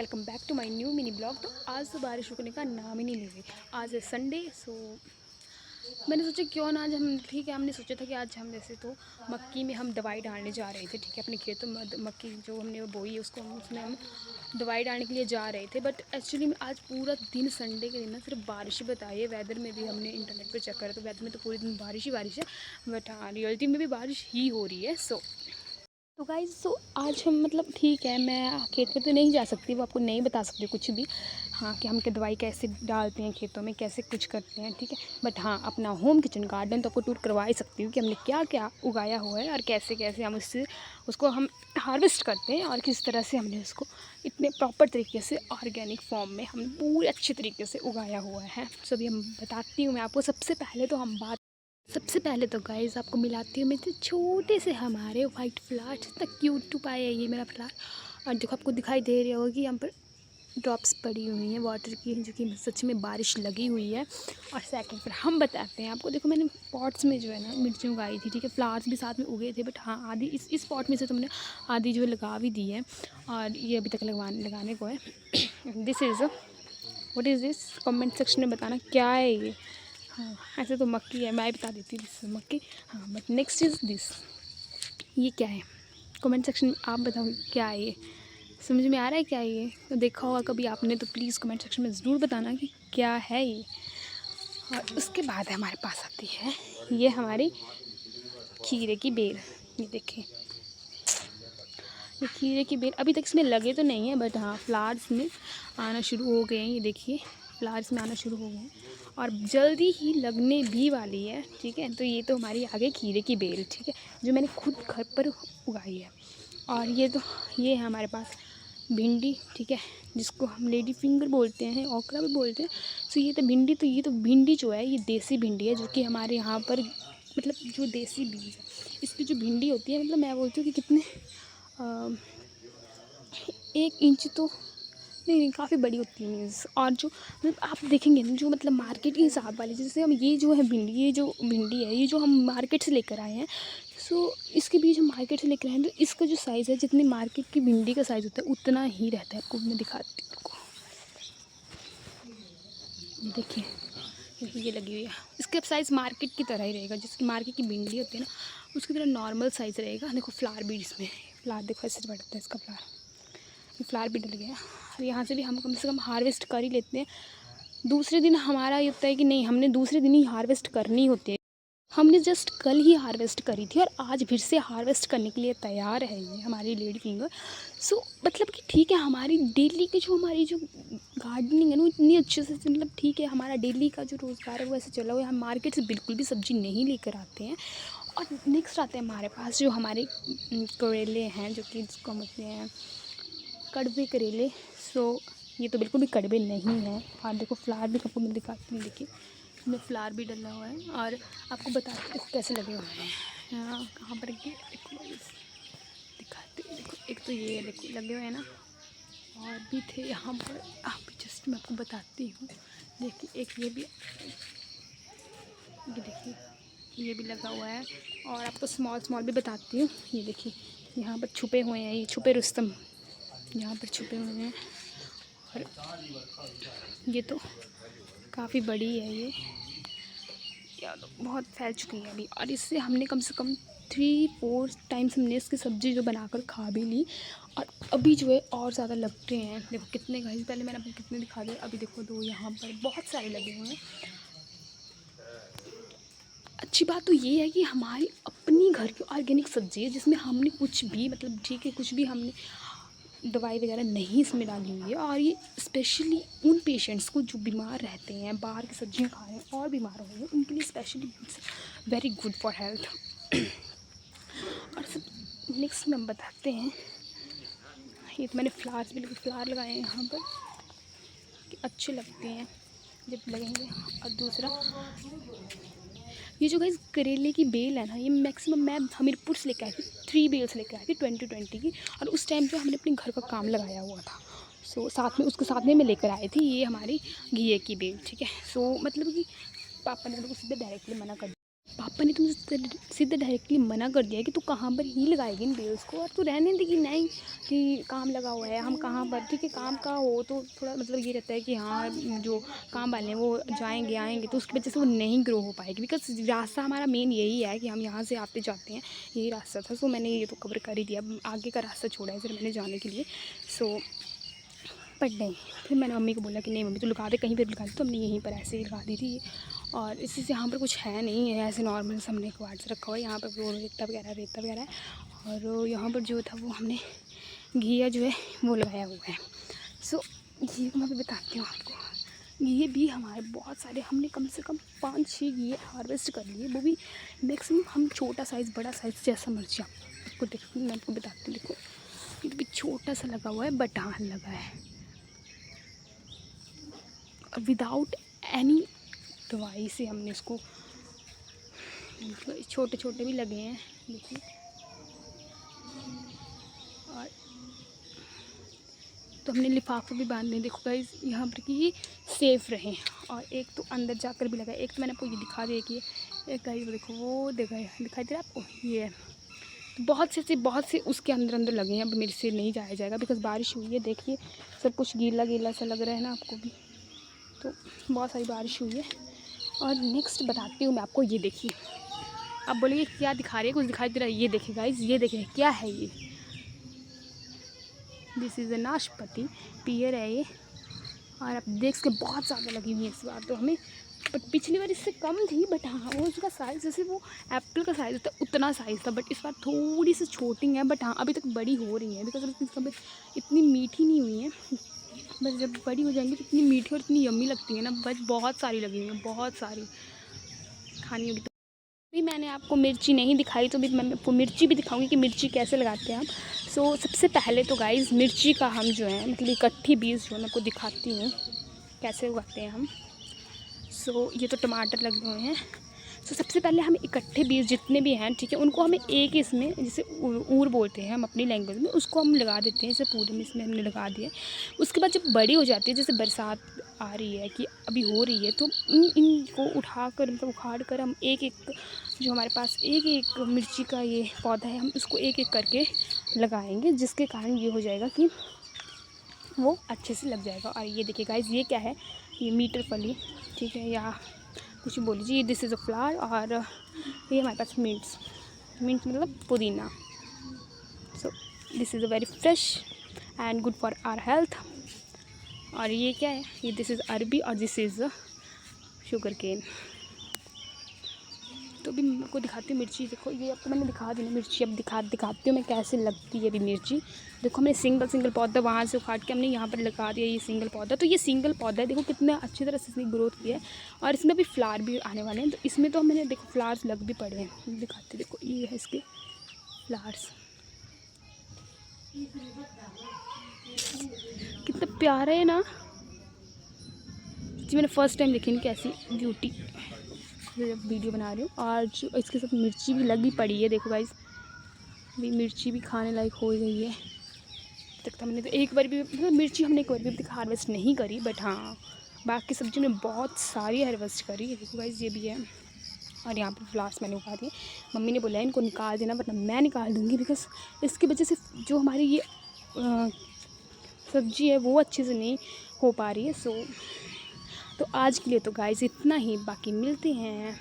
Welcome back to my new mini blog. तो आज तो बारिश रुकने का नाम ही नहीं ले रही। आज है संडे, सो मैंने सोचा क्यों ना आज हम हमने सोचा था कि आज हम जैसे तो मक्की में हम दवाई डालने जा रहे थे। ठीक है, अपने खेतों में मक्की जो हमने बोई है उसको उसमें हम दवाई डालने के लिए जा रहे थे। बट एक्चुअली में आज पूरा दिन संडे के दिन ना सिर्फ बारिश ही बताई है। वेदर में भी हमने इंटरनेट पर चेक करा तो वेदर में तो पूरे दिन बारिश ही बारिश है, बट हाँ रियलिटी में भी बारिश ही हो रही है। तो गाइज़ आज हम ठीक है, मैं खेत में तो नहीं जा सकती, वो आपको नहीं बता सकती कुछ भी। हाँ कि हम के दवाई कैसे डालते हैं खेतों में, कैसे कुछ करते हैं, ठीक है। बट हाँ अपना होम किचन गार्डन तो आपको टूर करवा ही सकती हूँ कि हमने क्या क्या उगाया हुआ है और कैसे कैसे हम उसको हम हार्वेस्ट करते हैं और किस तरह से हमने उसको इतने प्रॉपर तरीके से ऑर्गेनिक फॉर्म में हमने पूरे अच्छे तरीके से उगाया हुआ है। सभी हम बताती हूँ मैं आपको। सबसे पहले तो गाइज़ आपको मिलाती हूँ मेरे छोटे से हमारे वाइट फ्लावर। इतना क्यूट टू पाया है ये मेरा फ्लावर। और देखो आपको दिखाई दे रही होगी यहाँ पर ड्रॉप्स पड़ी हुई हैं वाटर की, जो कि सच में बारिश लगी हुई है। और सेकंड पर हम बताते हैं आपको, देखो मैंने पॉट्स में जो है ना मिर्ची उगाई थी, ठीक है। फ्लावर्स भी साथ में उगे थे, बट हाँ आधी इस पॉट में से तो मैंने आधी जो है लगा भी दी है और ये अभी तक लगाने को है। This is what is this, comment section में बताना क्या है ये। हाँ ऐसे तो मक्की है, मैं बता देती हूँ दिस मक्की। हाँ बट नेक्स्ट इज़ दिस, ये क्या है कमेंट सेक्शन में आप बताओ क्या है ये। समझ में आ रहा है क्या है ये? तो देखा होगा कभी आपने तो प्लीज़ कमेंट सेक्शन में ज़रूर बताना कि क्या है ये। और उसके बाद हमारे पास आती है ये हमारी खीरे की बेल। ये देखिए ये खीरे की बेल अभी तक इसमें लगे तो नहीं है, बट हाँ फ्लावर्स में आना शुरू हो गए हैं। ये देखिए फ्लावर्स में आना शुरू हो गए हैं और जल्दी ही लगने भी वाली है, ठीक है। तो ये तो हमारी आ गई खीरे की बेल, ठीक है, जो मैंने खुद घर पर उगाई है। और ये है हमारे पास भिंडी, ठीक है, जिसको हम लेडी फिंगर बोलते हैं, ओकरा भी बोलते हैं। सो ये तो भिंडी जो है ये देसी भिंडी है, जो कि हमारे यहाँ पर जो देसी बीज है इसकी जो भिंडी होती है, मैं बोलती हूँ कि कितने 1 इंच तो नहीं काफ़ी बड़ी होती है मीन्स। और जो आप देखेंगे ना जो मार्केट के हिसाब वाली, जैसे हम ये जो भिंडी है ये जो हम मार्केट से लेकर आए हैं। सो इसके बीज हम मार्केट से लेकर आए हैं, तो इसका जो साइज़ है जितनी मार्केट की भिंडी का साइज़ होता है उतना ही रहता है। आपको मैं दिखाती हूँ आपको, ये देखिए ये लगी हुई है। इसका साइज़ मार्केट की तरह ही रहेगा, जिसकी मार्केट की भिंडी होती है ना उसकी तरह नॉर्मल साइज़ रहेगा। देखो फ्लावर भी इसमें, फ्लावर देखो ऐसे बढ़ता है इसका फ्लावर भी डल गया। और यहाँ से भी हम कम से कम हार्वेस्ट कर ही लेते हैं। दूसरे दिन हमारा ये होता है कि नहीं हमने दूसरे दिन ही हार्वेस्ट करनी होती है। हमने जस्ट कल ही हार्वेस्ट करी थी और आज फिर से हार्वेस्ट करने के लिए तैयार है ये हमारी लेडी फिंगर। सो कि ठीक है, हमारी डेली की जो हमारी जो गार्डनिंग है ना इतनी अच्छे से ठीक है, हमारा डेली का जो रोज़गार है वो ऐसे चला हुआ है। हम मार्केट से बिल्कुल भी सब्ज़ी नहीं लेकर आते हैं। और नेक्स्ट आते हैं हमारे पास जो हमारे करेले हैं, जो कि जिसको हम कहते हैं कड़वे करेले। सो ये तो बिल्कुल भी कड़वे नहीं है। और देखो फ्लावर भी आपको मैं दिखाती हूँ, देखिए इसमें फ्लावर भी डला हुआ है। और आपको बताती हूँ कैसे लगे हुए हैं। यहाँ कहाँ पर दिखाती हूँ, देखो एक तो ये देखो लगे हुए हैं ना, और भी थे यहाँ पर। आप जस्ट मैं आपको बताती हूँ, देखिए एक ये देखिए ये भी लगा हुआ है। और आपको स्मॉल भी बताती हूँ, ये देखिए यहाँ पर छुपे हुए हैं, ये छुपे रुस्तम यहाँ पर छुपे हुए हैं। और ये तो काफ़ी बड़ी है ये तो बहुत फैल चुकी है अभी। और इससे हमने कम से कम 3-4 टाइम्स हमने इसकी सब्ज़ी जो बनाकर खा भी ली। और अभी जो है और ज़्यादा लग रहे हैं। देखो कितने गाइस, पहले मैंने आपको कितने दिखा दिए, अभी देखो 2 यहाँ पर बहुत सारे लगे हुए हैं। अच्छी बात तो ये है कि हमारी अपनी घर की ऑर्गेनिक सब्ज़ी है, जिसमें हमने कुछ भी ठीक है कुछ भी हमने दवाई वगैरह नहीं इसमें डाली हुई है। और ये स्पेशली उन पेशेंट्स को जो बीमार रहते हैं, बाहर की सब्जियां खा रहे हैं और बीमार हो रहे हैं, उनके लिए specially very good for health. और सब नेक्स्ट में हम बताते हैं, ये तो मैंने फ्लावर लगाए हैं यहाँ पर कि अच्छे लगते हैं जब लगेंगे। और दूसरा ये जो गाइस करेले की बेल है ना, ये मैक्सिमम मैं हमीरपुर से लेकर आई थी, 3 बेल्स लेकर आई थी 2020 की। और उस टाइम पे हमने अपने घर का काम लगाया हुआ था। सो साथ में मैं लेकर आई थी ये हमारी घिए की बेल, ठीक है। सो कि पापा ने मेरे को सीधे डायरेक्टली मना कर दिया। पापा ने तो मुझे सीधे डायरेक्टली मना कर दिया कि तू कहाँ पर ही लगाएगी इन बेल्स को, और तू रहने दे कि नहीं कि काम लगा हुआ है, हम कहाँ पर, ठीक है काम का हो तो थोड़ा मतलब ये रहता है कि हाँ जो काम वाले हैं वो जाएंगे आएंगे, तो उसकी वजह से वो नहीं ग्रो हो पाएगी, बिकॉज रास्ता हमारा मेन यही है कि हम यहाँ से आते जाते हैं, यही रास्ता था। सो मैंने ये तो कवर कर ही दिया, आगे का रास्ता छोड़ा है फिर मैंने जाने के लिए। सो बट नहीं, फिर मैंने मम्मी को बोला कि नहीं मम्मी तो लगा दे, कहीं पर लगा दे, तो हमने यहीं पर ऐसे ही लगा दी थी। और इसी से यहाँ पर कुछ है नहीं है, ऐसे नॉर्मल हमने क्वार्ट्स रखा हुआ है, यहाँ पर वो रेता वगैरह है, और यहाँ पर जो था वो हमने घिया जो है वो लगाया हुआ है। सो घी को मैं भी बताती हूँ आपको, घी भी हमारे बहुत सारे, हमने कम से कम 5-6 घी हार्वेस्ट कर लिए, वो भी मैक्सिमम हम छोटा साइज़ बड़ा साइज़ जैसा मर्जी आपको देखो, मैं आपको बताती हूँ। देखो ये भी छोटा सा लगा हुआ है, बटान लगा है विदाउट एनी दवाई से, हमने इसको, छोटे छोटे भी लगे हैं देखिए, और तो हमने लिफाफे भी बांधे, देखो गाइस यहाँ पर कि ये सेफ़ रहें। और एक तो अंदर जाकर भी लगा है, एक तो मैंने आपको ये दिखा दिया कि एक गाइस देखो वो दिखाई दे रहा है आपको, ये है। तो बहुत से उसके अंदर लगे हैं, अब मेरे से नहीं जाया जाएगा बिकॉज बारिश हुई है, देखिए सब कुछ गीला सा लग रहा है ना आपको भी, तो बहुत सारी बारिश हुई है। और नेक्स्ट बताती हूँ मैं आपको, ये देखिए, अब बोलिए क्या दिखा रही है, कुछ दिखाई दे रहा है, ये देखिए गाइस, ये देखिए क्या है ये, दिस इज़ अ नाशपाती पियर है ये, और आप देख के बहुत ज़्यादा लगी हुई है इस बार तो हमें, बट पिछली बार इससे कम थी, बट हाँ वो उसका साइज़ जैसे वो एप्पल का साइज़ होता है उतना साइज़ था, बट इस बार थोड़ी सी छोटी है, बट हाँ अभी तक बड़ी हो रही है, बिकॉज अभी इतनी मीठी नहीं हुई है, बस जब बड़ी हो जाएंगी तो इतनी मीठी और इतनी यम्मी लगती है ना, बस बहुत सारी लगी हुई हैं, बहुत सारी खानी होगी। तो भी मैंने आपको मिर्ची नहीं दिखाई, तो भी मैं आपको मिर्ची भी दिखाऊंगी कि मिर्ची कैसे लगाते हैं हम। सो सबसे पहले तो गाइस मिर्ची का हम जो है मतलब इकट्ठी बीज जो मैं आपको दिखाती हूँ कैसे उगाते हैं हम। सो ये तो टमाटर लगे हुए हैं। सो सबसे पहले हम इकट्ठे बीज जितने भी हैं, ठीक है, उनको हमें एक इसमें जैसे ऊर बोलते हैं हम अपनी लैंग्वेज में, उसको हम लगा देते हैं, जैसे पूरे में इसमें हमने लगा दिया। उसके बाद जब बड़ी हो जाती है, जैसे बरसात आ रही है कि अभी हो रही है, तो इनको उठाकर मतलब उखाड़ कर हम एक एक जो हमारे पास एक एक मिर्ची का ये पौधा है, हम उसको एक एक करके लगाएंगे, जिसके कारण ये हो जाएगा कि वो अच्छे से लग जाएगा। और ये देखिए गाइस, ये क्या है, ये मीटर फली, ठीक है, या कुछ बोल लीजिए, दिस इज़ अ फ्लावर। और ये हमारे पास मिंट मतलब पुदीना। So this is a very fresh and good for our health. और ये क्या है, ये दिस इज़ अरबी और दिस इज़ शुगर केन। तो अभी मैं आपको दिखाती हूँ मिर्ची, देखो ये अब तो मैंने दिखा दी ना मिर्ची, अब दिखाती हूँ मैं कैसे लगती है अभी मिर्ची। देखो हमने सिंगल पौधा वहाँ से उखाड़ के हमने यहाँ पर लगा दिया, ये सिंगल पौधा। तो ये सिंगल पौधा है, देखो कितना अच्छी तरह से इसने ग्रोथ किया है, और इसमें अभी फ्लावर भी आने वाले हैं। तो इसमें तो मैंने देखो फ्लावर्स लग भी पड़े हैं, दिखाती, देखो ये है इसके फ्लावर्स, कितना प्यारा है ना जी। मैंने फर्स्ट टाइम देखी इनकी ऐसी ब्यूटी जब वीडियो बना रही हूँ। और जो इसके साथ मिर्ची भी लगी पड़ी है, देखो गाइस अभी मिर्ची भी खाने लायक हो गई है। तक तो हमने तो एक बार भी मतलब मिर्ची हमने एक बार भी अभी तक हार्वेस्ट नहीं करी, बट हाँ बाकी सब्जी में बहुत सारी हार्वेस्ट करी है। देखो गाइस ये भी है, और यहाँ पर फ्लावर्स मैंने उगा दिए। मम्मी ने बोला है इनको निकाल देना, वरना मैं निकाल दूँगी, बिकॉज इसकी वजह से जो हमारी ये सब्जी है वो अच्छे से नहीं हो पा रही है। सो तो आज के लिए तो गाइस इतना ही, बाकी मिलते हैं